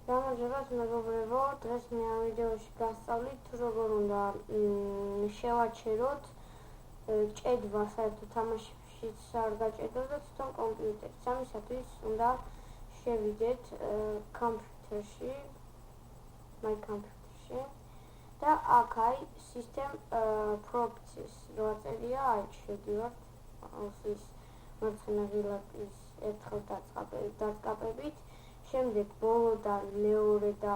გამარჯობათ მეგობრებო, დღეს მე ამ ვიდეოში გასწავლით თუ როგორ უნდა შევაჩეროთ ჭედვა საერთო თამაშშიც არ გაჭედოთ თვითონ კომპიუტერით. ამისათვის უნდა შევიდეთ კომპიუტერში, my კომპიუტერში და აქ აი system properties რო წერია, აი შევდივართ ის მარცხენა ღილაკის ერთხელ დაწყაპებით. შემდეგ ბოლოდან მეორე და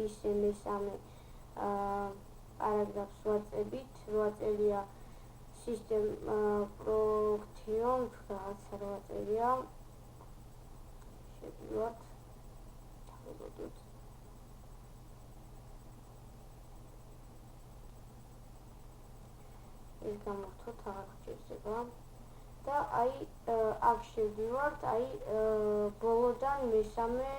ისე მესამე პარაგრაფს ვაწებით, რო წერია system protection თუ რაღაცა რო წერია. შევდივართ. დავუბრუნდეთ. ეს გამოვთოთ, აღარ გჭირდება. და აი აქ შევდივართ, აი ბოლოდან მესამე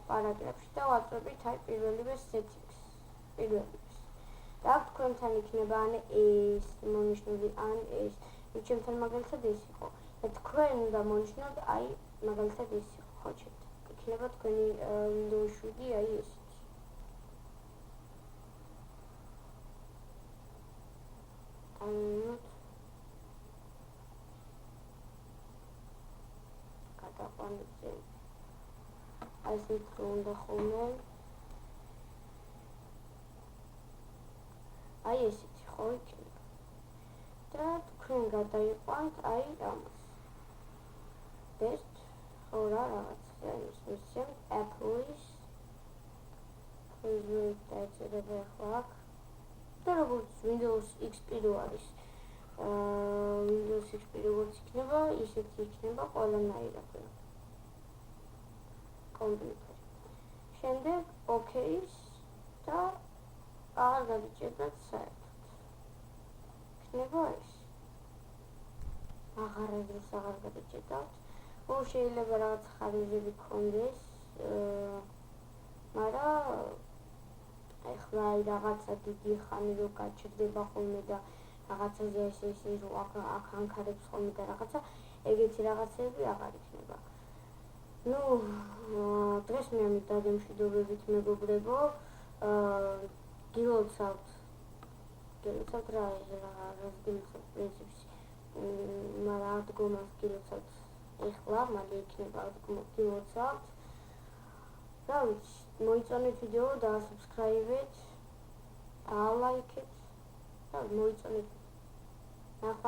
პარაგრაფში და ვაწვევით აი პირველივე settings, პირველივეს. და აქ თქვენთან იქნება ან ეს მონიშნული, ან ეს. ჩემთან მაგალითად ეს იყო. და თქვენ უნდა მონიშნოთ აი მაგალითად ეს იყო, ხო ჩემთან. იქნება თქვენი Windows 7 აი ესეთი. აი ესეთ რო უნდა ხოლმე აი ესეთი ხო იქნება და თქვენ გადაიყვანთ აი ამას best ხო რა რაღაცა ის მისცემ Apple-ის დაეწერება ახლა აქ და როგორც Windows XP რო არის Windows XP როგორც იქნება ისეთი იქნება ყველანაირად კომპიუტერი. შემდეგ OK-ს და აღარ გადიჭერდათ საერთოდ. იქნება ეს. აღარ გადიჭერდათ. შეიძლება რაღაც ხარისხები გქონდეს, მაგრამ ეხლა რაღაცა დიდი ხანი რო გაჭირდება ხოლმე და რაღაცაზე ესე რო აქ ანკარებს ხოლმე და რაღაცა, ეგეთი რაღაცები აღარ იქნება. დღეს მე ამით დაგემშვიდობებით მეგობრებო, გილოცავთ რა პრინციპში, მაგრამ ადგომას გილოცავთ ეხლა, მალე იქნება გილოცავთ და მოიწონეთ ვიდეო, დაასუბსქრაიბეთ, დაალაიქეთ და მოიწონეთ.